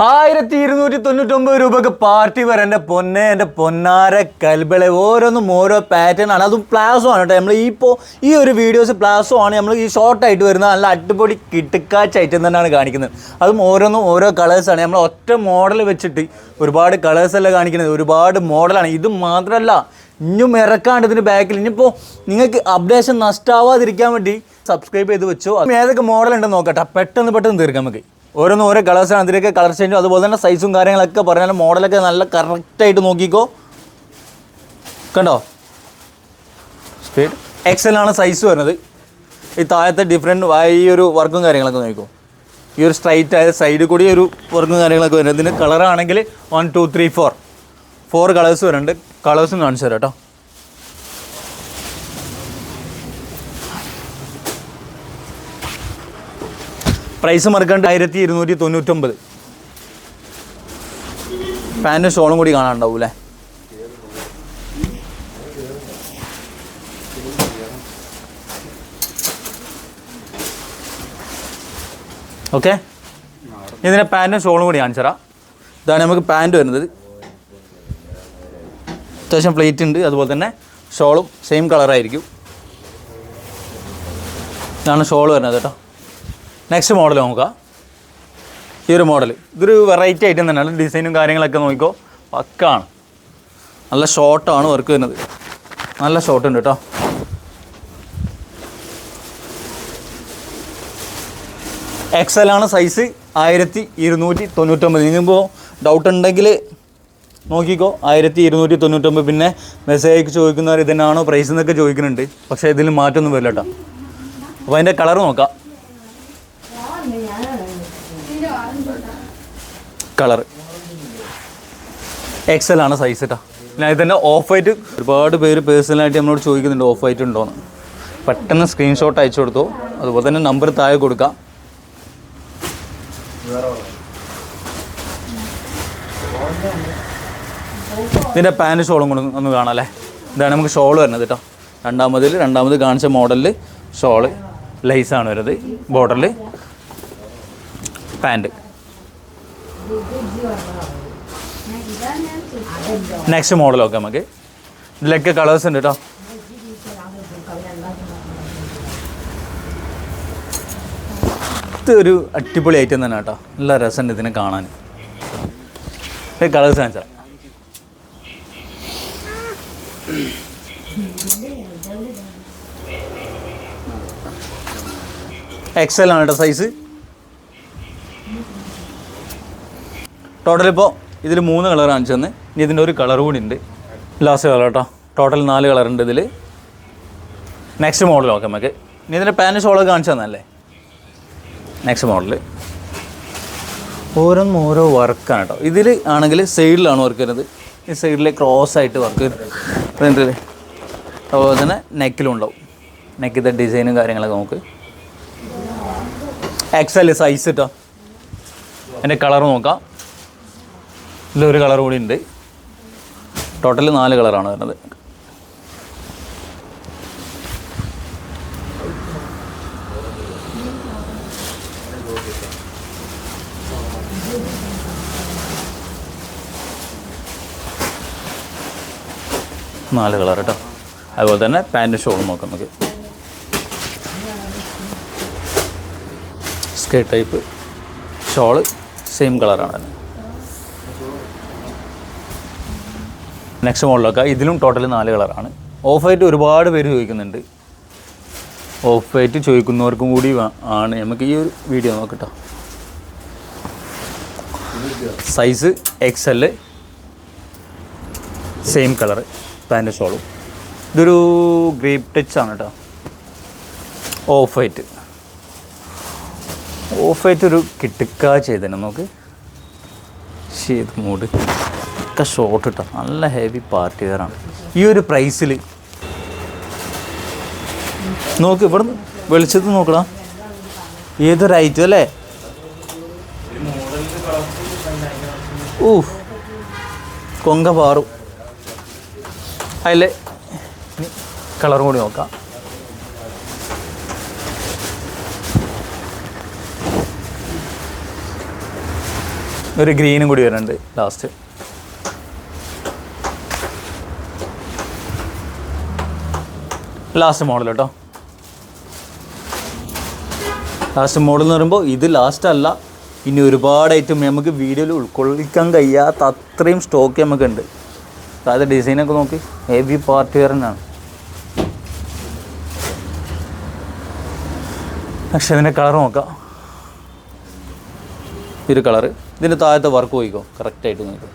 1299 രൂപക്ക് party wear. എൻ്റെ പൊന്നെ, എൻ്റെ പൊന്നാര കൽബളെ, ഓരോന്നും ഓരോ പാറ്റേൺ ആണ്. അതും പ്ലാസോ ആണ് കേട്ടോ. നമ്മൾ ഈ ഒരു വീഡിയോസ് പ്ലാസോ ആണ് നമ്മൾ ഈ ഷോർട്ടായിട്ട് വരുന്നത്. നല്ല അടിപൊളി കിട്ടുക്കാച്ച് ഐറ്റം തന്നെയാണ് കാണിക്കുന്നത്. അതും ഓരോന്നും ഓരോ കളേഴ്സാണ്. നമ്മൾ ഒറ്റ മോഡൽ വെച്ചിട്ട് ഒരുപാട് കളേഴ്സല്ല കാണിക്കുന്നത്, ഒരുപാട് മോഡലാണ്. ഇത് മാത്രമല്ല, ഇനിയും ഇറക്കാണ്ട് ഇതിന് ബാക്കിൽ. ഇനിയിപ്പോൾ നിങ്ങൾക്ക് അപ്ഡേഷൻ നഷ്ടമാവാതിരിക്കാൻ വേണ്ടി സബ്സ്ക്രൈബ് ചെയ്ത് വെച്ചോ. ഏതൊക്കെ മോഡൽ ഉണ്ടെന്ന് നോക്കട്ടെ, പെട്ടെന്ന് തീർക്കാം നമുക്ക്. ഓരോന്നും ഓരോ കളേഴ്സാണ്, അതിലേക്ക് കളർ ചേഞ്ചും അതുപോലെ തന്നെ സൈസും കാര്യങ്ങളൊക്കെ പറഞ്ഞാലും മോഡലൊക്കെ നല്ല കറക്റ്റായിട്ട് നോക്കിക്കോ. കണ്ടോ, സ്പീഡ് XL ആണ് സൈസ് വരുന്നത്. ഈ താഴത്തെ ഡിഫറെൻറ്റ് ഈ ഒരു വർക്കും കാര്യങ്ങളൊക്കെ നോക്കിക്കോ. ഈ ഒരു സ്ട്രൈറ്റ് ആയ സൈഡിൽ കൂടി ഒരു വർക്കും കാര്യങ്ങളൊക്കെ വരുന്നത്. ഇതിന് കളറാണെങ്കിൽ 1 2 3 4 കളേഴ്സ് വരുന്നുണ്ട്. കളേഴ്സും കാണിച്ചു തരാം കേട്ടോ. പ്രൈസ് മറക്കാണ്ട് 1299. പാൻറ്റും ഷോളും കൂടി കാണാനുണ്ടാവും അല്ലേ. ഓക്കെ, ഇതിൻ്റെ പാൻറ്റും ഷോളും കൂടി കാണിച്ചു തരാം. ഇതാണ് നമുക്ക് പാൻറ്റ് വരുന്നത്. അത്യാവശ്യം പ്ലേറ്റ് ഉണ്ട്. അതുപോലെ തന്നെ ഷോളും സെയിം കളറായിരിക്കും. ഇതാണ് ഷോൾ വരുന്നത് കേട്ടോ. നെക്സ്റ്റ് മോഡൽ നോക്കുക. ഈ ഒരു മോഡൽ ഇതൊരു വെറൈറ്റി ഐറ്റം തന്നെയാണ്. ഡിസൈനും കാര്യങ്ങളൊക്കെ നോക്കിക്കോ, പക്കാണ്. നല്ല ഷോർട്ടാണ് വർക്ക് വരുന്നത്. നല്ല ഷോർട്ട് ഉണ്ട് കേട്ടോ. XL ആണ് സൈസ്. 1299. നിങ്ങളിപ്പോൾ ഡൗട്ട് ഉണ്ടെങ്കിൽ നോക്കിക്കോ. 1299. പിന്നെ മെസ്സേജ് ചോദിക്കുന്നവർ ഇതിനാണോ പ്രൈസ് എന്നൊക്കെ ചോദിക്കുന്നുണ്ട്. പക്ഷേ ഇതിൽ മാറ്റമൊന്നും വരില്ല കേട്ടോ. അപ്പോൾ അതിൻ്റെ കളർ നോക്കാം. കളർ XL ആണ് സൈസ് കേട്ടോ. പിന്നെ അതിൽ തന്നെ ഓഫ് വൈറ്റ് ഒരുപാട് പേര് പേഴ്സണലായിട്ട് നമ്മളോട് ചോദിക്കുന്നുണ്ട് ഓഫ് വൈറ്റ് ഉണ്ടോയെന്ന്. പെട്ടെന്ന് സ്ക്രീൻഷോട്ട് അയച്ചു കൊടുത്തു. അതുപോലെ തന്നെ നമ്പർ താഴെ കൊടുക്കാം. ഇതിൻ്റെ പാൻറ്റ് ഷോളും കൂടെ ഒന്ന് കാണാം അല്ലേ. ഇതാണ് നമുക്ക് ഷോൾ വരുന്നത് കേട്ടോ. രണ്ടാമത് കാണിച്ച മോഡലിൽ ഷോള് ലൈസാണ് വരുന്നത്. ബോർഡറിൽ പാൻറ്റ്. നെക്സ്റ്റ് മോഡൽ നോക്കാം നമുക്ക്. ഇതിലൊക്കെ കളേഴ്സ് ഉണ്ട് കേട്ടോ. ഇത് ഒരു അടിപൊളി ഐറ്റം തന്നെ കേട്ടോ. നല്ല രസമുണ്ട് ഇതിനെ കാണാൻ. കളേഴ്സ് കാണിച്ചാൽ XL ആണ് കേട്ടോ സൈസ്. ടോട്ടൽ ഇപ്പോൾ ഇതിൽ 3 കളർ കാണിച്ചു തന്നെ. ഇനി ഇതിൻ്റെ ഒരു കളർ കൂടി ഉണ്ട്, ലാസ്റ്റ് കളർ കേട്ടോ. ടോട്ടൽ 4 കളറുണ്ട് ഇതിൽ. നെക്സ്റ്റ് മോഡൽ നോക്കാം നമുക്ക്. ഇനി ഇതിൻ്റെ പാൻറ്റ് ഷോളൊക്കെ കാണിച്ചു തന്നല്ലേ. നെക്സ്റ്റ് മോഡൽ ഓരോന്നും ഓരോ വർക്കാണ് കേട്ടോ. ഇതിൽ ആണെങ്കിൽ സൈഡിലാണ് വർക്ക് വരുന്നത്. ഈ സൈഡിൽ ക്രോസ് ആയിട്ട് വർക്ക് വരുന്നത്. അതുപോലെ തന്നെ നെക്കിലും ഉണ്ടാവും. നെക്കിൻ്റെ ഡിസൈനും കാര്യങ്ങളൊക്കെ നമുക്ക്. XL സൈസ് കേട്ടോ. എൻ്റെ കളർ നോക്കാം. ഇതിലൊരു കളർ കൂടി ഉണ്ട്. ടോട്ടൽ 4 കളറാണ് വരുന്നത്. നാല് കളർ കേട്ടോ. അതുപോലെ തന്നെ പാൻറ്റ് ഷോളും നോക്കാം നമുക്ക്. സ്കേർട്ട് ടൈപ്പ് ഷോള് സെയിം കളറാണ്. നെക്സ്റ്റ് മോഡലൊക്കെ ഇതിലും ടോട്ടൽ 4 കളറാണ്. ഓഫ് വൈറ്റ് ഒരുപാട് പേര് ചോദിക്കുന്നുണ്ട്. ഓഫ് വൈറ്റ് ചോദിക്കുന്നവർക്കും കൂടി ആണ് നമുക്ക് ഈ ഒരു വീഡിയോ നോക്കട്ടോ. Size XL, same colour pant ഷോളും. ഇതൊരു ഗ്രേപ്പ് ടച്ച് ആണ് കേട്ടോ. ഓഫ് വൈറ്റ് ഒരു കിട്ടുക്ക ചെയ്തന്നെ നമുക്ക്. ചെയ്ത് മൂഡ് ഒക്കെ ഷോർട്ട് ഇട്ടോ. നല്ല ഹെവി പാർട്ടി വെയറാണ്. ഈ ഒരു പ്രൈസിൽ നോക്ക്. ഇവിടുന്ന് വെളിച്ചത്ത് നോക്കടാ, ഏതൊരു ഐറ്റം അല്ലേ. കൊങ്ക പാറും. അതിൽ കളറും കൂടി നോക്കാം. ഒരു ഗ്രീനും കൂടി വരുന്നുണ്ട് ലാസ്റ്റ് മോഡൽ കേട്ടോ. ലാസ്റ്റ് മോഡൽ എന്ന് പറയുമ്പോൾ ഇത് ലാസ്റ്റ് അല്ല, ഇനി ഒരുപാട് ഐറ്റം നമുക്ക് വീഡിയോയിൽ ഉൾക്കൊള്ളിക്കാൻ കഴിയാത്ത അത്രയും സ്റ്റോക്ക് നമുക്കുണ്ട്. അതായത് ഡിസൈനൊക്കെ നോക്കി ഹെവി പാർട്ടി വെയർ തന്നെയാണ്. പക്ഷെ ഇതിൻ്റെ കളർ നോക്കാം. ഈ ഒരു കളറ്, ഇതിൻ്റെ താഴത്തെ വർക്ക് പോയിക്കോ കറക്റ്റായിട്ട് നോക്കും.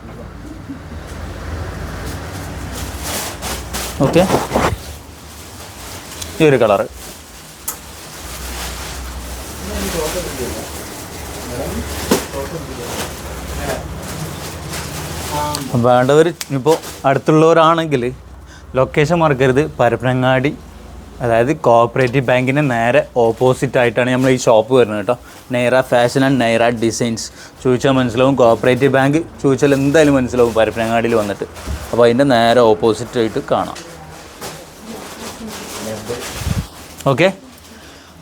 ഓക്കെ, ഈ ഒരു കളറ് വേണ്ടവർ ഇപ്പോൾ അടുത്തുള്ളവരാണെങ്കിൽ ലൊക്കേഷൻ മറക്കരുത്. പരപ്പനങ്ങാടി, അതായത് കോഓപ്പറേറ്റീവ് ബാങ്കിൻ്റെ നേരെ ഓപ്പോസിറ്റ് ആയിട്ടാണ് നമ്മൾ ഈ ഷോപ്പ് വരുന്നത് കേട്ടോ. Naira fashion and Naira designs ചോദിച്ചാൽ മനസ്സിലാവും. കോഓപ്പറേറ്റീവ് ബാങ്ക് ചോദിച്ചാൽ എന്തായാലും മനസ്സിലാവും പരപ്പനങ്ങാടിയിൽ വന്നിട്ട്. അപ്പോൾ അതിൻ്റെ നേരെ ഓപ്പോസിറ്റ് ആയിട്ട് കാണാം. ഓക്കെ,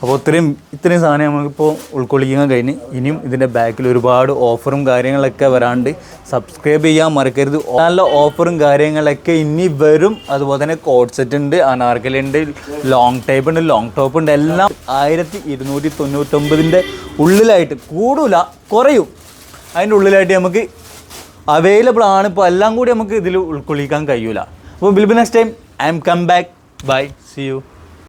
അപ്പോൾ ഇത്രയും സാധനം നമുക്കിപ്പോൾ ഉൾക്കൊള്ളിക്കാൻ കഴിഞ്ഞ്. ഇനിയും ഇതിൻ്റെ ബാക്കിൽ ഒരുപാട് ഓഫറും കാര്യങ്ങളൊക്കെ വരാണ്ട് സബ്സ്ക്രൈബ് ചെയ്യാൻ മറക്കരുത്. നല്ല ഓഫറും കാര്യങ്ങളൊക്കെ ഇനി വരും. അതുപോലെ തന്നെ കോഡ് സെറ്റ് ഉണ്ട്, അനാർക്കലി ഉണ്ട്, ലോങ് ടൈപ്പ് ഉണ്ട്, ലോങ് ടോപ്പ് ഉണ്ട്. എല്ലാം 1299 ഉള്ളിലായിട്ട്, കൂടില്ല കുറയും, അതിൻ്റെ ഉള്ളിലായിട്ട് നമുക്ക് അവൈലബിൾ ആണ്. ഇപ്പോൾ എല്ലാം കൂടി നമുക്ക് ഇതിൽ ഉൾക്കൊള്ളിക്കാൻ കഴിയില്ല. അപ്പോൾ will be next time. I'm come back. Bye, see U.